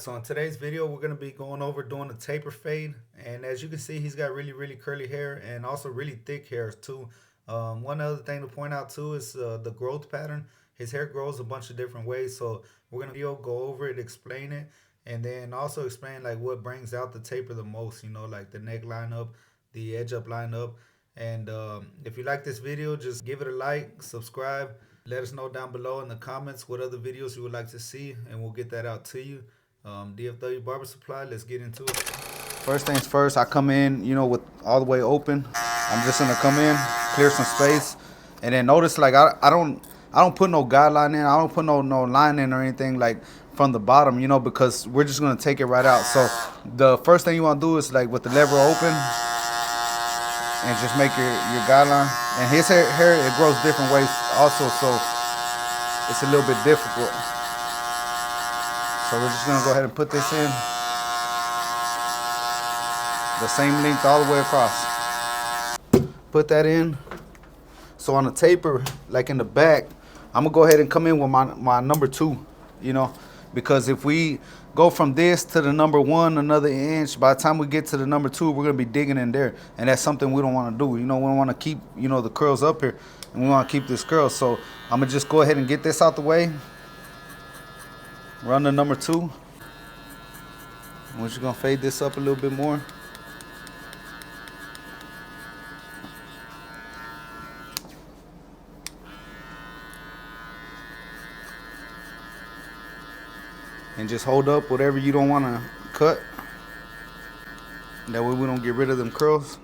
So in today's video, we're gonna be going over doing a taper fade, and as you can see, he's got really curly hair and also really thick hair too. One other thing to point out too is the growth pattern. His hair grows a bunch of different ways, so we're gonna go over it, explain it, and then also explain like what brings out the taper the most. You know, like the neck lineup, the edge up lineup. And if you like this video, just give it a like, subscribe. Let us know down below in the comments what other videos you would like to see, and we'll get that out to you. DFW Barber Supply, let's get into it. First things first, I come in, you know, with all the way open. I'm just gonna come in, clear some space, and then notice like I don't put no guideline in. I don't put no line in or anything like from the bottom, you know, because we're just gonna take it right out. So the first thing you want to do is like with the lever open and just make your guideline. And his hair it grows different ways also, so it's a little bit difficult. So we're just gonna go ahead and put this in the same length all the way across. Put that in. So on the taper, like in the back, I'm gonna go ahead and come in with my number 2, you know, because if we go from this to the number 1 another inch, by the time we get to the number 2, we're gonna be digging in there, and that's something we don't want to do. You know, we don't want to keep, you know, the curls up here, and we want to keep this curl. So I'm gonna just go ahead and get this out the way. Run the number 2. We're just gonna fade this up a little bit more. And just hold up whatever you don't want to cut. That way we don't get rid of them curls.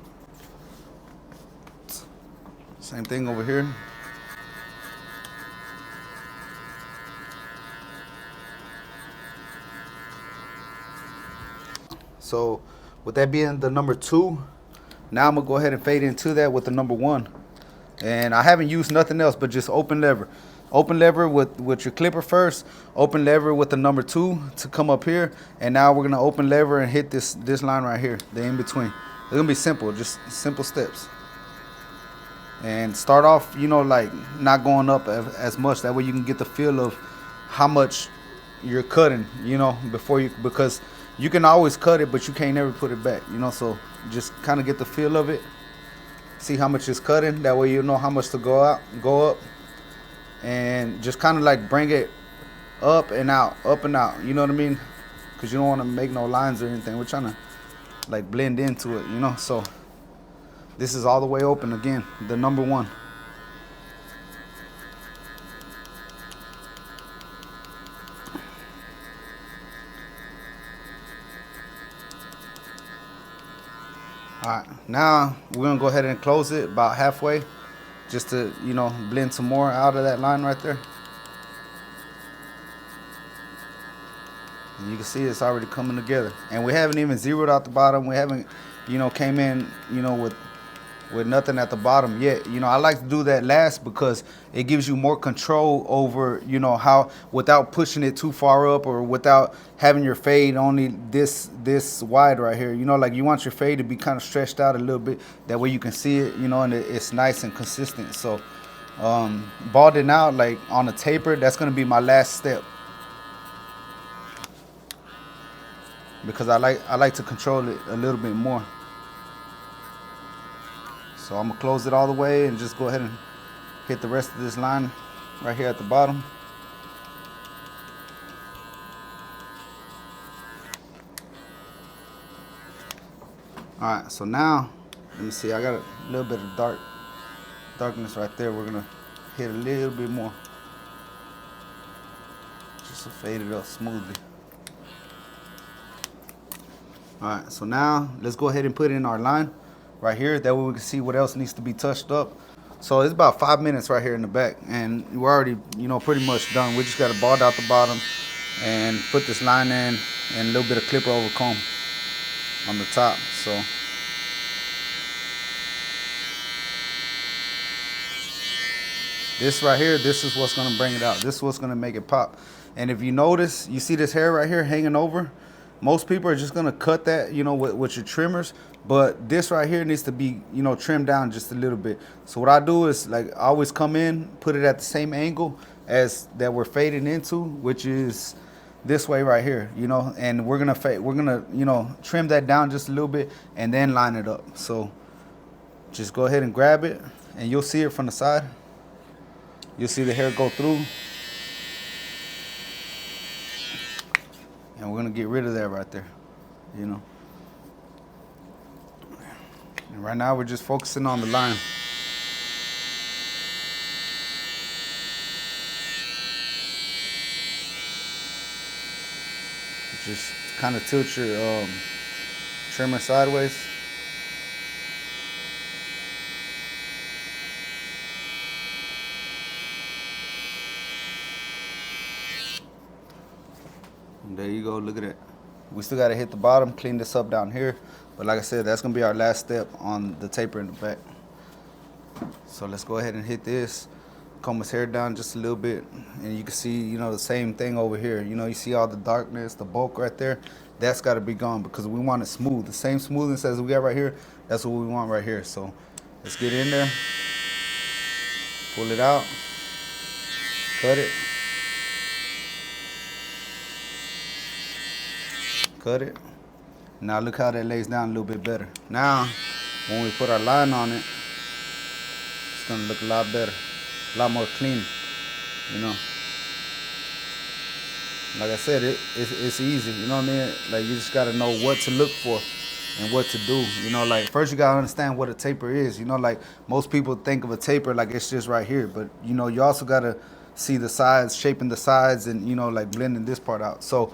Same thing over here. So with that being the number 2, now I'm gonna go ahead and fade into that with the number 1. And I haven't used nothing else but just open lever. Open lever with your clipper first, open lever with the number 2 to come up here, and now we're gonna open lever and hit this line right here, the in between. It's gonna be simple, just simple steps. And start off, you know, like not going up as much. That way you can get the feel of how much you're cutting, you know, because you can always cut it, but you can't never put it back, you know. So just kind of get the feel of it. See how much it's cutting. That way you know how much to go up. And just kind of like bring it up and out, you know what I mean? Because you don't want to make no lines or anything. We're trying to like blend into it, you know? So this is all the way open again, the number 1. All right, now we're gonna go ahead and close it about halfway, just to, you know, blend some more out of that line right there. And you can see it's already coming together, and we haven't even zeroed out the bottom. We haven't, you know, came in, you know, with nothing at the bottom yet. You know, I like to do that last because it gives you more control over, you know, how, without pushing it too far up or without having your fade only this wide right here. You know, like you want your fade to be kind of stretched out a little bit. That way you can see it, you know, and it's nice and consistent. So balding out like on a taper, that's going to be my last step. Because I like to control it a little bit more. So I'm gonna close it all the way and just go ahead and hit the rest of this line right here at the bottom. All right, so now let me see. I got a little bit of darkness right there. We're gonna hit a little bit more, just to fade it up smoothly. All right, so now let's go ahead and put in our line right here. That way we can see what else needs to be touched up. So it's about 5 minutes right here in the back, and we're already, you know, pretty much done. We just got to bald out the bottom and put this line in, and a little bit of clipper over comb on the top. So this right here, this is what's going to bring it out. This is what's going to make it pop. And if you notice, you see this hair right here hanging over. Most people are just gonna cut that, you know, with your trimmers, but this right here needs to be, you know, trimmed down just a little bit. So what I do is, like, I always come in, put it at the same angle as that we're fading into, which is this way right here, you know, and we're gonna you know, trim that down just a little bit and then line it up. So just go ahead and grab it, and you'll see it from the side. You'll see the hair go through, and we're gonna get rid of that right there, you know. And right now we're just focusing on the line. Just kind of tilt your trimmer sideways. And there you go, look at it. We still gotta hit the bottom, clean this up down here. But like I said, that's gonna be our last step on the taper in the back. So let's go ahead and hit this. Comb his hair down just a little bit, and you can see, you know, the same thing over here. You know, you see all the darkness, the bulk right there. That's got to be gone because we want it smooth. The same smoothness as we got right here, that's what we want right here. So let's get in there, pull it out, cut it, cut it. Now look how that lays down a little bit better. Now, when we put our line on it, it's gonna look a lot better. A lot more clean, you know. Like I said, it's easy, you know what I mean? Like, you just gotta know what to look for and what to do, you know. Like, first you gotta understand what a taper is, you know. Like, most people think of a taper like it's just right here, but you know, you also gotta see the sides, shaping the sides, and you know, like blending this part out. So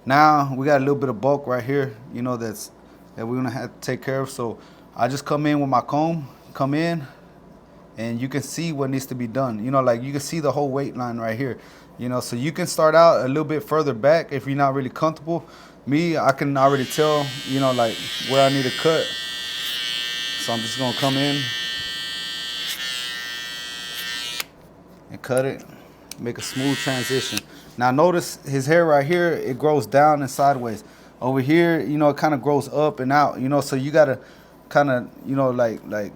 now we got a little bit of bulk right here, you know, that we're gonna have to take care of. So I just come in with my comb, come in, and you can see what needs to be done. You know, like you can see the whole weight line right here. You know, so you can start out a little bit further back if you're not really comfortable. Me, I can already tell, you know, like where I need to cut. So I'm just gonna come in and cut it, make a smooth transition. Now notice his hair right here, it grows down and sideways. Over here, you know, it kind of grows up and out, you know, so you gotta kind of, you know, like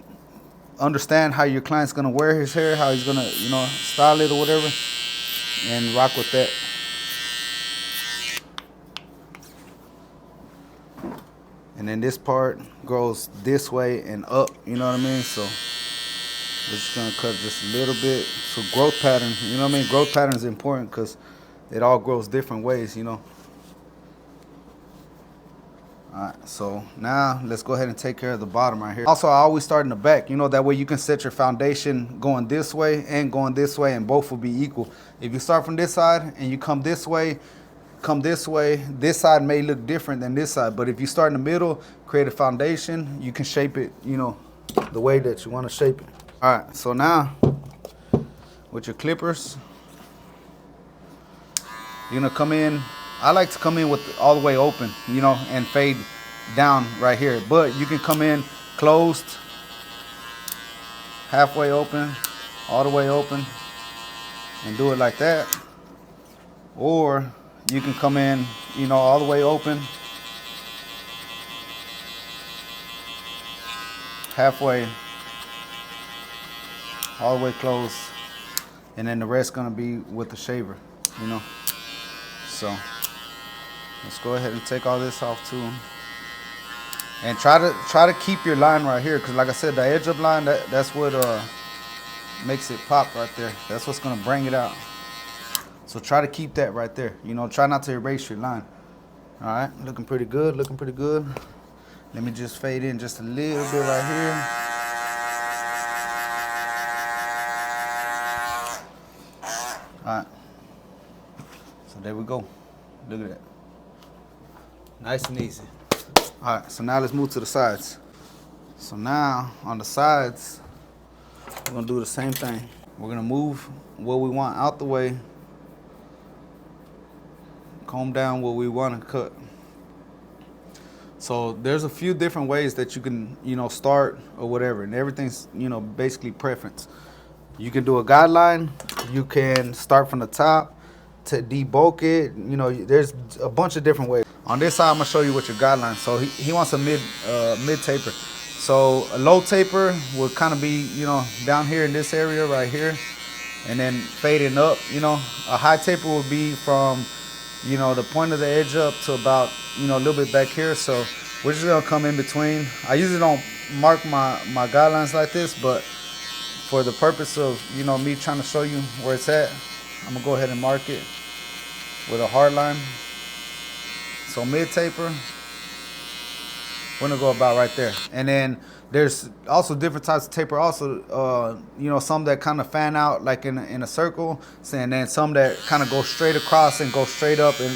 understand how your client's gonna wear his hair, how he's gonna, you know, style it or whatever, and rock with that. And then this part grows this way and up, you know what I mean? So we're just gonna cut just a little bit. So growth pattern, you know what I mean? Growth pattern is important because it all grows different ways, you know. Alright, so now let's go ahead and take care of the bottom right here. Also, I always start in the back, you know, that way you can set your foundation going this way and going this way, and both will be equal. If you start from this side and you come this way, this side may look different than this side, but if you start in the middle, create a foundation, you can shape it, you know, the way that you want to shape it. Alright, so now with your clippers, you're gonna come in. I like to come in with all the way open, you know, and fade down right here. But you can come in closed, halfway open, all the way open, and do it like that. Or you can come in, you know, all the way open, halfway, all the way closed, and then the rest gonna be with the shaver, you know. So let's go ahead and take all this off too, and try to keep your line right here, because like I said, the edge up line, that's what makes it pop right there. That's what's gonna bring it out. So try to keep that right there, you know. Try not to erase your line. All right, looking pretty good, looking pretty good. Let me just fade in just a little bit right here. All right, so there we go. Look at that. Nice and easy. All right, so now let's move to the sides. So now on the sides, we're gonna do the same thing. We're gonna move what we want out the way, comb down what we want to cut. So there's a few different ways that you can, you know, start or whatever, and everything's, you know, basically preference. You can do a guideline. You can start from the top to debulk it. You know, there's a bunch of different ways. On this side, I'm gonna show you what your guideline. So he wants a mid taper. So a low taper would kind of be, you know, down here in this area right here, and then fading up. You know, a high taper would be from the point of the edge up to about, a little bit back here. So we're just gonna come in between. I usually don't mark my guidelines like this, but for the purpose of, me trying to show you where it's at, I'm gonna go ahead and mark it with a hard line. So mid taper, we're gonna go about right there. And then there's also different types of taper also, some that kind of fan out like in a circle, and then some that kind of go straight across and go straight up and,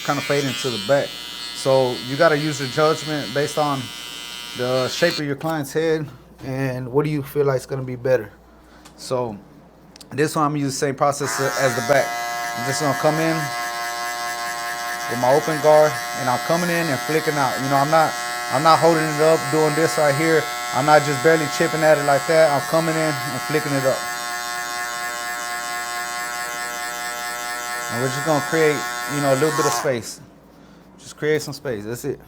kind of fade into the back. So you gotta use your judgment based on the shape of your client's head and what do you feel like is gonna be better. So this one I'm gonna use the same process as the back. I'm just gonna come in with my open guard, and I'm coming in and flicking out. I'm not holding it up, doing this right here. I'm not just barely chipping at it like that. I'm coming in and flicking it up. And we're just gonna create, a little bit of space. Just create some space, that's it.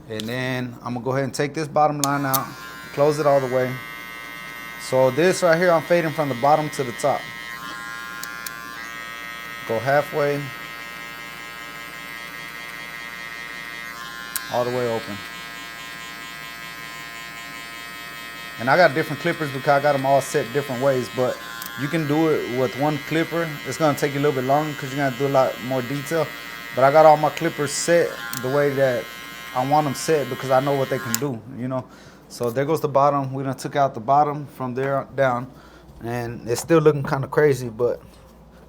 And then I'm gonna go ahead and take this bottom line out, close it all the way. So this right here, I'm fading from the bottom to the top. Go halfway, all the way open. And I got different clippers because I got them all set different ways, but you can do it with one clipper. It's gonna take you a little bit longer because you're gonna do a lot more detail. But I got all my clippers set the way that I want them set because I know what they can do, So there goes the bottom. We done took out the bottom from there down, and it's still looking kind of crazy, but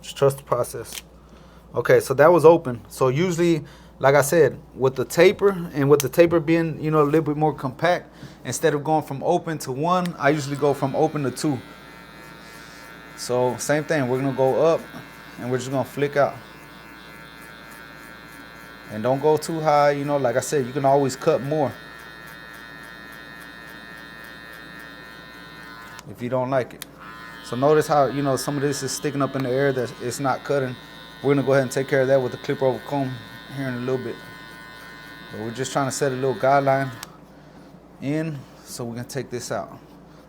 just trust the process. Okay, so that was open. So usually, like I said, with the taper and with the taper being, a little bit more compact, instead of going from open to 1, I usually go from open to 2. So same thing, we're gonna go up and we're just gonna flick out. And don't go too high, like I said, you can always cut more if you don't like it. So notice how, some of this is sticking up in the air that it's not cutting. We're gonna go ahead and take care of that with the clipper over comb here in a little bit. But we're just trying to set a little guideline in so we can take this out.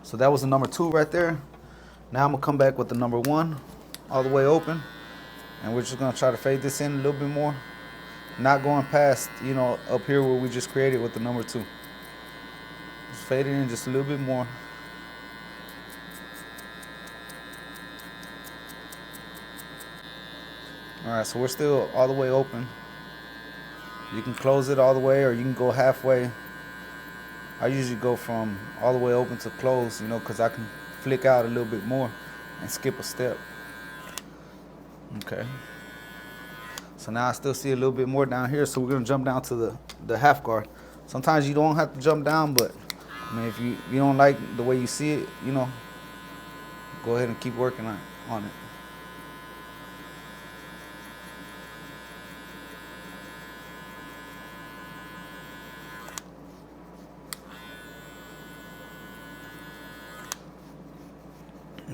So that was the number 2 right there. Now I'm gonna come back with the number 1 all the way open, and we're just gonna try to fade this in a little bit more, not going past, up here where we just created with the number 2. Just fade it in just a little bit more. All right, so we're still all the way open. You can close it all the way or you can go halfway. I usually go from all the way open to close, because I can flick out a little bit more and skip a step. Okay. So now I still see a little bit more down here, so we're gonna jump down to the half guard. Sometimes you don't have to jump down, but if you don't like the way you see it, go ahead and keep working on it.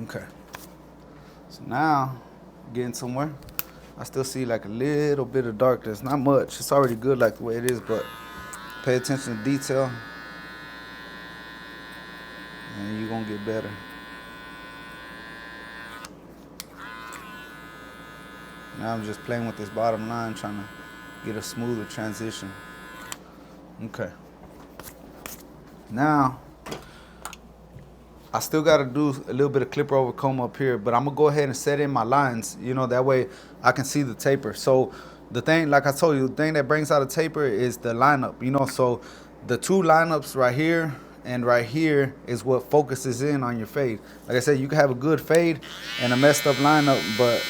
Okay. So now, getting somewhere. I still see like a little bit of darkness, not much. It's already good like the way it is, but pay attention to detail and you're gonna get better. Now I'm just playing with this bottom line, trying to get a smoother transition. Okay. Now, I still got to do a little bit of clipper over comb up here, but I'm going to go ahead and set in my lines, that way I can see the taper. So the thing, like I told you, the thing that brings out a taper is the lineup, so the 2 lineups right here and right here is what focuses in on your fade. Like I said, you can have a good fade and a messed up lineup, but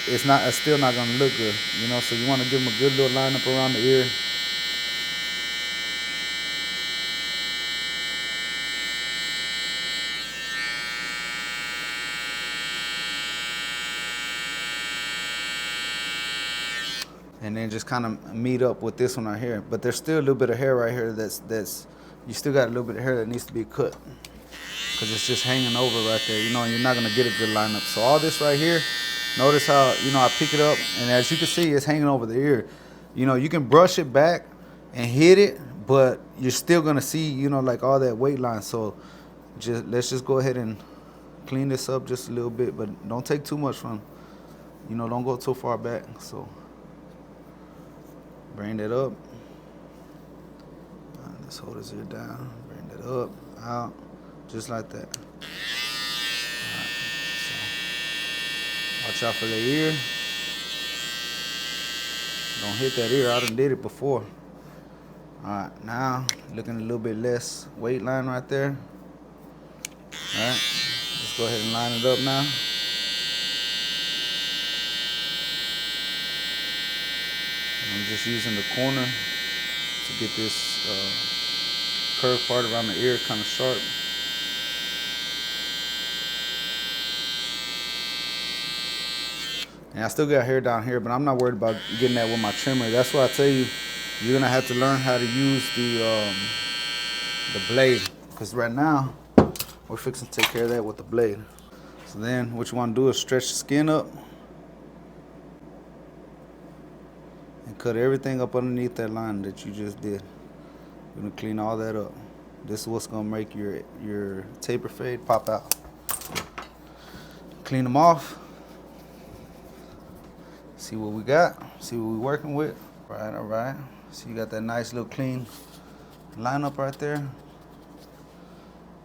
it's still not going to look good, so you want to give them a good little lineup around the ear. And then just kind of meet up with this one right here. But there's still a little bit of hair right here that's you still got a little bit of hair that needs to be cut because it's just hanging over right there, and you're not going to get a good lineup. So all this right here, notice how, I pick it up, and as you can see, it's hanging over the ear. You can brush it back and hit it, but you're still going to see, like all that weight line. So let's just go ahead and clean this up just a little bit, but don't take too much from You know, don't go too far back. So bring that up. Let's hold his ear down. Bring that up, out, just like that. Alright, so watch out for the ear. Don't hit that ear. I done did it before. Alright, now looking a little bit less weight line right there. Alright, let's go ahead and line it up now. I'm just using the corner to get this curved part around the ear kind of sharp. And I still got hair down here, but I'm not worried about getting that with my trimmer. That's why I tell you, you're gonna have to learn how to use the blade, because right now we're fixing to take care of that with the blade. So then what you want to do is stretch the skin up and cut everything up underneath that line that you just did. We're gonna clean all that up. This is what's gonna make your taper fade pop out. Clean them off. See what we got. See what we're working with. Right, all right. So you got that nice little clean lineup right there.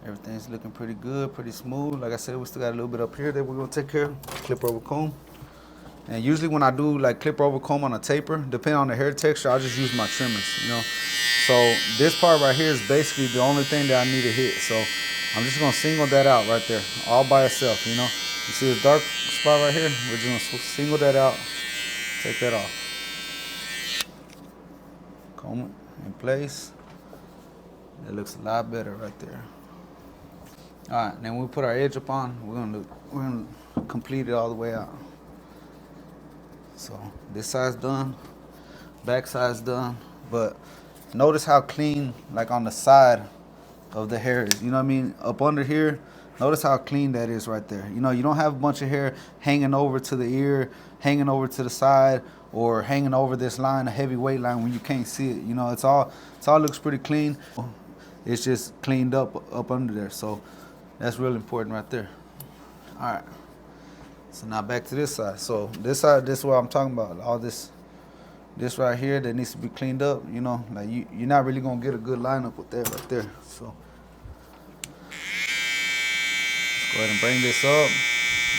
Everything's looking pretty good, pretty smooth. Like I said, we still got a little bit up here that we're gonna take care of. Clip over comb. And usually when I do like clip over comb on a taper, depending on the hair texture, I'll just use my trimmers, you know. So this part right here is basically the only thing that I need to hit. So I'm just gonna single that out right there, all by itself, you know. You see this dark spot right here? We're just gonna single that out, take that off. Comb it in place. That looks a lot better right there. All right, then when we put our edge up on, we're gonna complete it all the way out. So this side's done, back side's done, but notice how clean, like on the side of the hair is. You know what I mean? Up under here, notice how clean that is right there. You know, you don't have a bunch of hair hanging over to the ear, hanging over to the side, or hanging over this line, a heavy weight line when you can't see it. You know, it's all looks pretty clean. It's just cleaned up under there. So that's real important right there. All right. So now back to this side. So this side, this is what I'm talking about. All this right here that needs to be cleaned up. You know, like you're not really gonna get a good lineup with that right there. So let's go ahead and bring this up,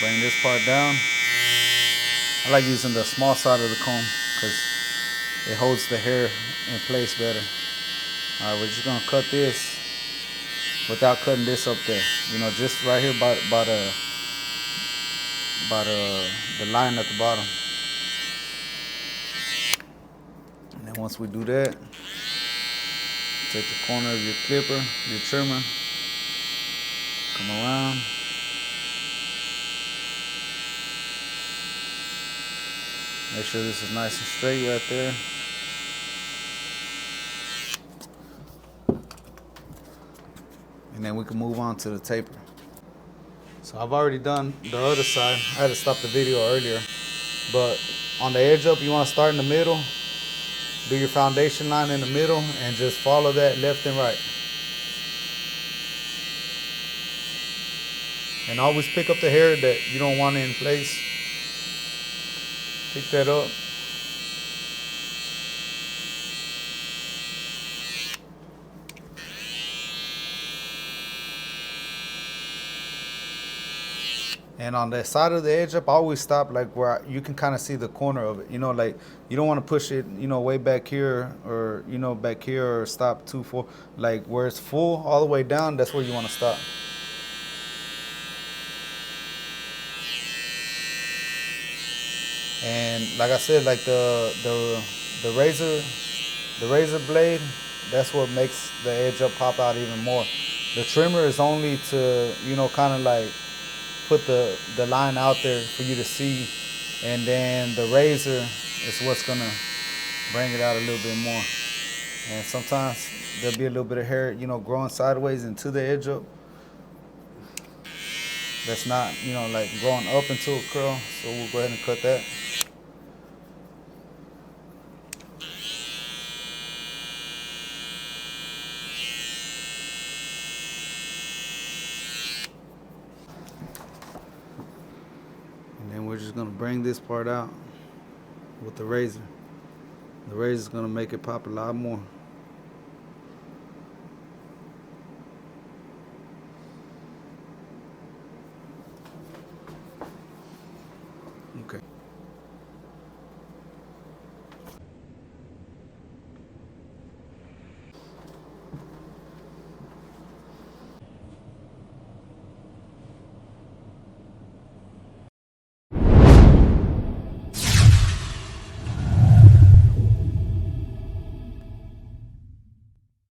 bring this part down. I like using the small side of the comb because it holds the hair in place better. All right, we're just gonna cut this without cutting this up there. You know, just right here by the line at the bottom. And then once we do that, take the corner of your clipper, your trimmer, come around. Make sure this is nice and straight right there. And then we can move on to the taper. So I've already done the other side. I had to stop the video earlier. But on the edge up, you want to start in the middle. Do your foundation line in the middle and just follow that left and right. And always pick up the hair that you don't want in place. Pick that up. And on the side of the edge up, I always stop like where you can kind of see the corner of it. You know, like you don't want to push it, you know, way back here or, you know, back here or stop too full. Like where it's full all the way down, that's where you want to stop. And like I said, like the razor blade, that's what makes the edge up pop out even more. The trimmer is only to, you know, kind of like put the line out there for you to see, and then the razor is what's gonna bring it out a little bit more. And sometimes there'll be a little bit of hair, you know, growing sideways into the edge up. That's not, you know, like growing up into a curl. So we'll go ahead and cut that. just gonna bring this part out with the razor. The razor's gonna make it pop a lot more.